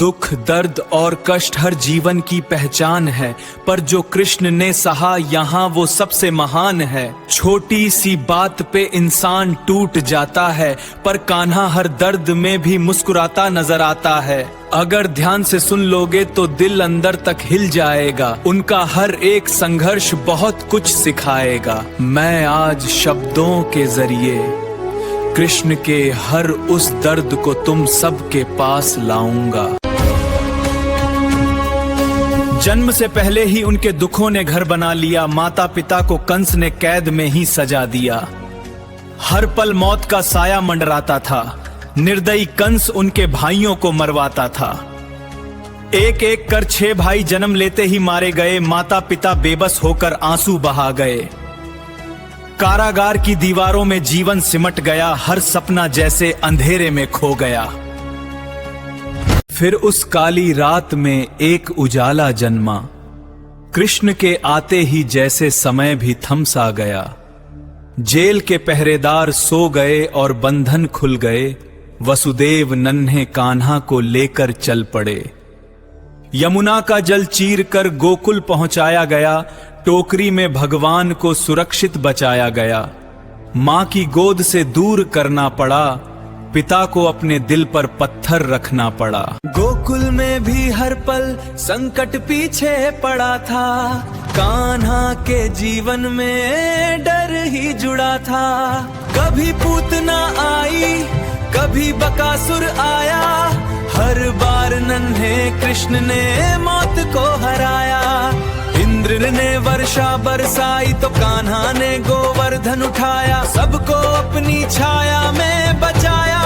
दुख, दर्द और कष्ट हर जीवन की पहचान है, पर जो कृष्ण ने सहा यहाँ वो सबसे महान है। छोटी सी बात पे इंसान टूट जाता है, पर कान्हा हर दर्द में भी मुस्कुराता नजर आता है। अगर ध्यान से सुन लोगे तो दिल अंदर तक हिल जाएगा, उनका हर एक संघर्ष बहुत कुछ सिखाएगा। मैं आज शब्दों के जरिए कृष्ण के हर उस दर्द को तुम सबके पास लाऊंगा। जन्म से पहले ही उनके दुखों ने घर बना लिया, माता पिता को कंस ने कैद में ही सजा दिया। हर पल मौत का साया मंडराता था, निर्दयी कंस उनके भाइयों को मरवाता था। एक एक कर 6 भाई जन्म लेते ही मारे गए, माता पिता बेबस होकर आंसू बहा गए। कारागार की दीवारों में जीवन सिमट गया, हर सपना जैसे अंधेरे में खो गया। फिर उस काली रात में एक उजाला जन्मा, कृष्ण के आते ही जैसे समय भी थम सा गया। जेल के पहरेदार सो गए और बंधन खुल गए, वसुदेव नन्हे कान्हा को लेकर चल पड़े। यमुना का जल चीर कर गोकुल पहुंचाया गया, टोकरी में भगवान को सुरक्षित बचाया गया। मां की गोद से दूर करना पड़ा, पिता को अपने दिल पर पत्थर रखना पड़ा। गोकुल में भी हर पल संकट पीछे पड़ा था, कान्हा के जीवन में डर ही जुड़ा था। कभी पूतना आई, कभी बकासुर आया, हर बार नन्हे कृष्ण ने मौत को हराया। इंद्र ने वर्षा बरसाई तो कान्हा ने गोवर्धन उठाया, सबको अपनी छाया में बचाया।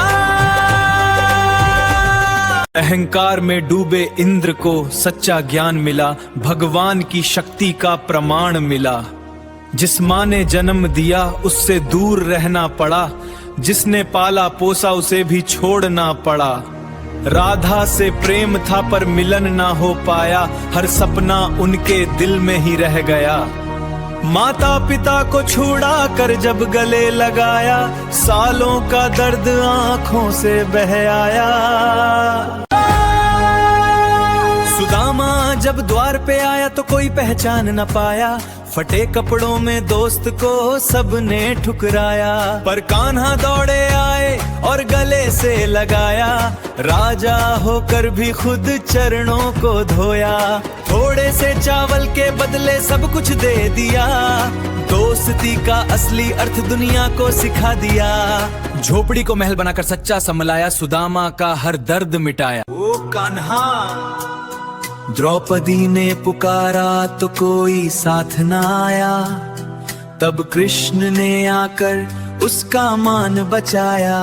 अहंकार में डूबे इंद्र को सच्चा ज्ञान मिला, भगवान की शक्ति का प्रमाण मिला। जिस मां ने जन्म दिया उससे दूर रहना पड़ा, जिसने पाला पोसा उसे भी छोड़ना पड़ा। राधा से प्रेम था पर मिलन ना हो पाया, हर सपना उनके दिल में ही रह गया। माता पिता को छुड़ा कर जब गले लगाया, सालों का दर्द आंखों से बह आया। सुदामा जब द्वार पे आया तो कोई पहचान न पाया, फटे कपड़ों में दोस्त को सबने ठुकराया। पर कान्हा दौड़े आए और गले से लगाया, राजा होकर भी खुद चरणों को धोया। थोड़े से चावल के बदले सब कुछ दे दिया, दोस्ती का असली अर्थ दुनिया को सिखा दिया। झोपड़ी को महल बनाकर सच्चा समलाया, सुदामा का हर दर्द मिटाया। ओ कान्हा, द्रौपदी ने पुकारा तो कोई साथ न आया, तब कृष्ण ने आकर उसका मान बचाया।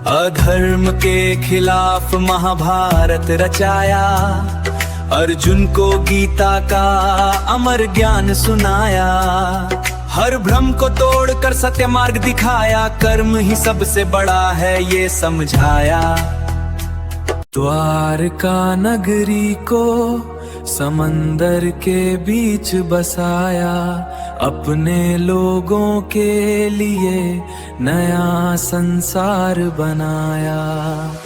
अधर्म के खिलाफ महाभारत रचाया, अर्जुन को गीता का अमर ज्ञान सुनाया। हर भ्रम को तोड़कर सत्य मार्ग दिखाया, कर्म ही सबसे बड़ा है ये समझाया। द्वारका नगरी को समंदर के बीच बसाया, अपने लोगों के लिए नया संसार बनाया।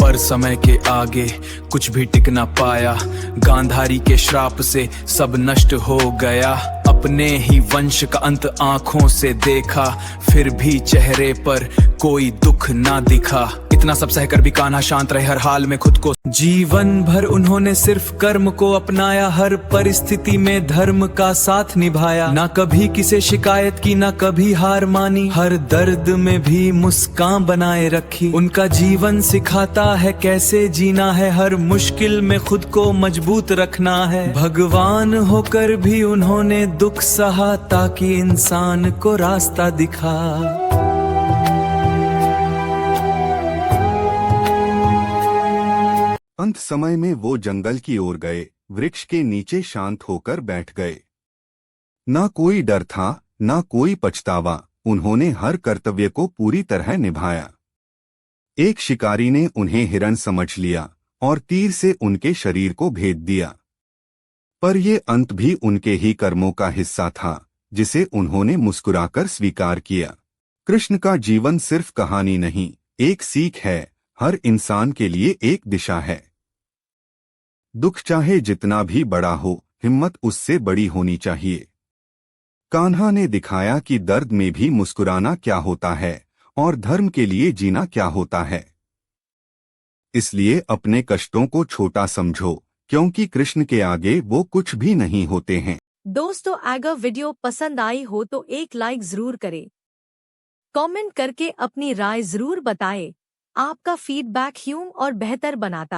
पर समय के आगे कुछ भी टिक ना पाया, गांधारी के श्राप से सब नष्ट हो गया। अपने ही वंश का अंत आंखों से देखा, फिर भी चेहरे पर कोई दुख ना दिखा। इतना सब सहकर भी कान्हा शांत रहे, हर हाल में खुद को। जीवन भर उन्होंने सिर्फ कर्म को अपनाया, हर परिस्थिति में धर्म का साथ निभाया। ना कभी किसी शिकायत की, ना कभी हार मानी, हर दर्द में भी मुस्कान बनाए रखी। उनका जीवन सिखाता है कैसे जीना है, हर मुश्किल में खुद को मजबूत रखना है। भगवान होकर भी उन्होंने दुख सहा, ताकि इंसान को रास्ता दिखा। अंत समय में वो जंगल की ओर गए, वृक्ष के नीचे शांत होकर बैठ गए। ना कोई डर था, ना कोई पछतावा, उन्होंने हर कर्तव्य को पूरी तरह निभाया। एक शिकारी ने उन्हें हिरण समझ लिया और तीर से उनके शरीर को भेद दिया, पर ये अंत भी उनके ही कर्मों का हिस्सा था, जिसे उन्होंने मुस्कुराकर स्वीकार किया। कृष्ण का जीवन सिर्फ कहानी नहीं, एक सीख है, हर इंसान के लिए एक दिशा है। दुख चाहे जितना भी बड़ा हो, हिम्मत उससे बड़ी होनी चाहिए। कान्हा ने दिखाया कि दर्द में भी मुस्कुराना क्या होता है और धर्म के लिए जीना क्या होता है। इसलिए अपने कष्टों को छोटा समझो, क्योंकि कृष्ण के आगे वो कुछ भी नहीं होते हैं। दोस्तों, अगर वीडियो पसंद आई हो तो एक लाइक जरूर करें। कमेंट करके अपनी राय जरूर बताएं। आपका फीडबैक ह्यूम और बेहतर बनाता है।